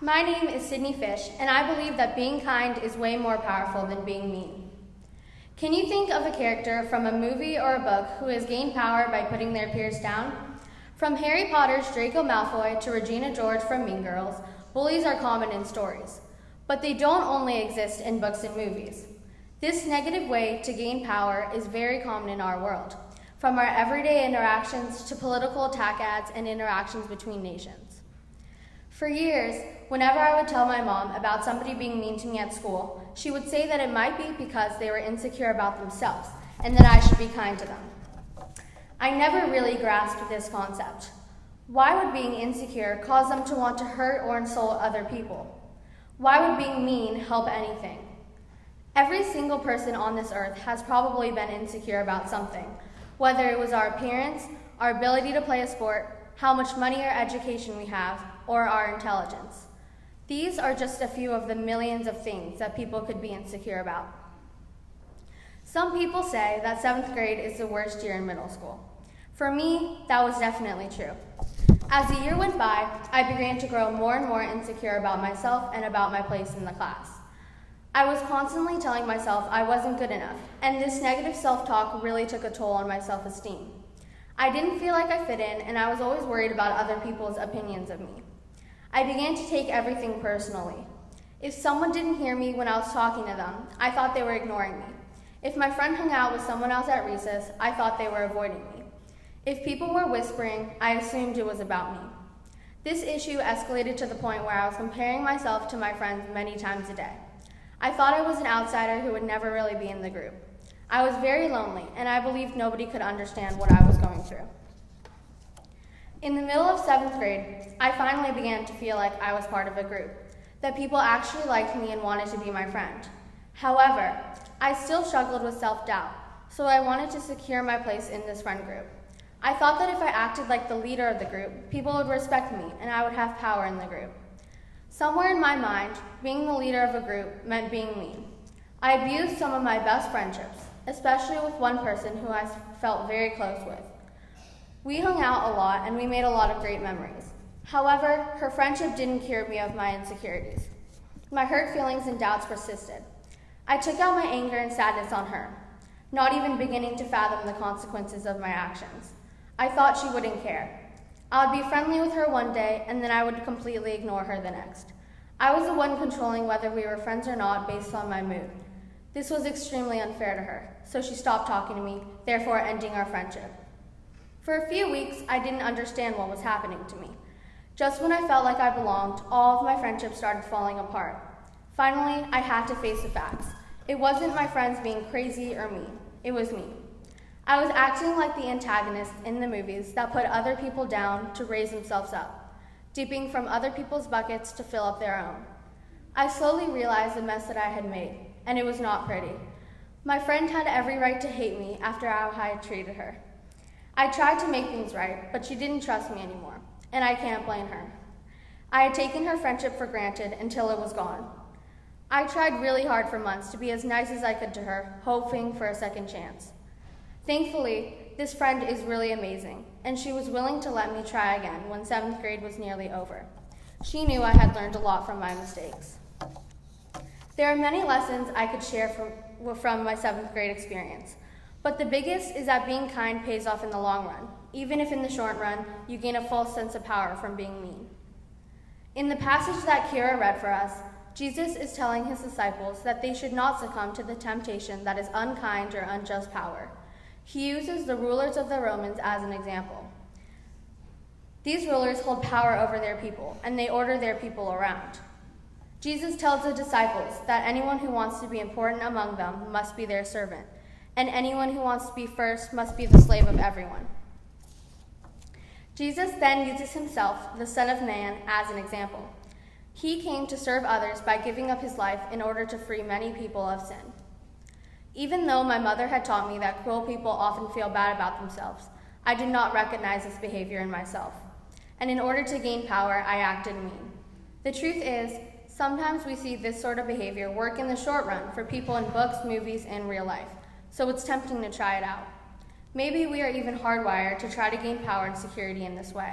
My name is Sydney Fish, and I believe that being kind is way more powerful than being mean. Can you think of a character from a movie or a book who has gained power by putting their peers down? From Harry Potter's Draco Malfoy to Regina George from Mean Girls, bullies are common in stories. But they don't only exist in books and movies. This negative way to gain power is very common in our world, from our everyday interactions to political attack ads and interactions between nations. For years, whenever I would tell my mom about somebody being mean to me at school, she would say that it might be because they were insecure about themselves and that I should be kind to them. I never really grasped this concept. Why would being insecure cause them to want to hurt or insult other people? Why would being mean help anything? Every single person on this earth has probably been insecure about something, whether it was our appearance, our ability to play a sport, how much money or education we have, or our intelligence. These are just a few of the millions of things that people could be insecure about. Some people say that 7th grade is the worst year in middle school. For me, that was definitely true. As the year went by, I began to grow more and more insecure about myself and about my place in the class. I was constantly telling myself I wasn't good enough, and this negative self-talk really took a toll on my self-esteem. I didn't feel like I fit in, and I was always worried about other people's opinions of me. I began to take everything personally. If someone didn't hear me when I was talking to them, I thought they were ignoring me. If my friend hung out with someone else at recess, I thought they were avoiding me. If people were whispering, I assumed it was about me. This issue escalated to the point where I was comparing myself to my friends many times a day. I thought I was an outsider who would never really be in the group. I was very lonely, and I believed nobody could understand what I was going through. In the middle of 7th grade, I finally began to feel like I was part of a group, that people actually liked me and wanted to be my friend. However, I still struggled with self-doubt, so I wanted to secure my place in this friend group. I thought that if I acted like the leader of the group, people would respect me and I would have power in the group. Somewhere in my mind, being the leader of a group meant being mean. I abused some of my best friendships, especially with one person who I felt very close with. We hung out a lot and we made a lot of great memories. However, her friendship didn't cure me of my insecurities. My hurt feelings and doubts persisted. I took out my anger and sadness on her, not even beginning to fathom the consequences of my actions. I thought she wouldn't care. I would be friendly with her one day and then I would completely ignore her the next. I was the one controlling whether we were friends or not based on my mood. This was extremely unfair to her, so she stopped talking to me, therefore ending our friendship. For a few weeks, I didn't understand what was happening to me. Just when I felt like I belonged, all of my friendships started falling apart. Finally, I had to face the facts. It wasn't my friends being crazy or mean. It was me. I was acting like the antagonist in the movies that put other people down to raise themselves up, dipping from other people's buckets to fill up their own. I slowly realized the mess that I had made, and it was not pretty. My friend had every right to hate me after how I had treated her. I tried to make things right, but she didn't trust me anymore, and I can't blame her. I had taken her friendship for granted until it was gone. I tried really hard for months to be as nice as I could to her, hoping for a second chance. Thankfully, this friend is really amazing, and she was willing to let me try again when 7th grade was nearly over. She knew I had learned a lot from my mistakes. There are many lessons I could share from my 7th grade experience, but the biggest is that being kind pays off in the long run, even if in the short run you gain a false sense of power from being mean. In the passage that Kira read for us, Jesus is telling his disciples that they should not succumb to the temptation that is unkind or unjust power. He uses the rulers of the Romans as an example. These rulers hold power over their people, and they order their people around. Jesus tells the disciples that anyone who wants to be important among them must be their servant, and anyone who wants to be first must be the slave of everyone. Jesus then uses himself, the Son of Man, as an example. He came to serve others by giving up his life in order to free many people of sin. Even though my mother had taught me that cruel people often feel bad about themselves, I did not recognize this behavior in myself. And in order to gain power, I acted mean. The truth is, sometimes we see this sort of behavior work in the short run for people in books, movies, and real life, so it's tempting to try it out. Maybe we are even hardwired to try to gain power and security in this way.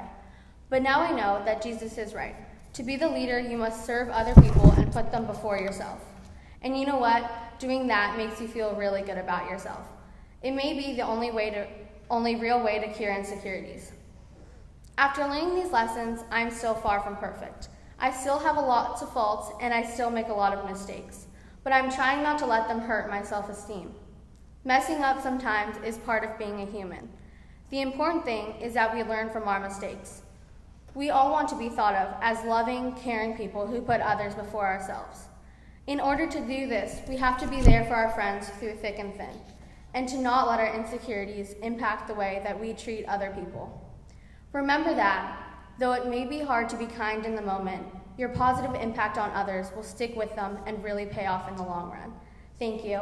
But now I know that Jesus is right. To be the leader, you must serve other people and put them before yourself. And you know what? Doing that makes you feel really good about yourself. It may be the only real way to cure insecurities. After learning these lessons, I'm still far from perfect. I still have a lot of faults, and I still make a lot of mistakes. But I'm trying not to let them hurt my self-esteem. Messing up sometimes is part of being a human. The important thing is that we learn from our mistakes. We all want to be thought of as loving, caring people who put others before ourselves. In order to do this, we have to be there for our friends through thick and thin, and to not let our insecurities impact the way that we treat other people. Remember that, though it may be hard to be kind in the moment, your positive impact on others will stick with them and really pay off in the long run. Thank you.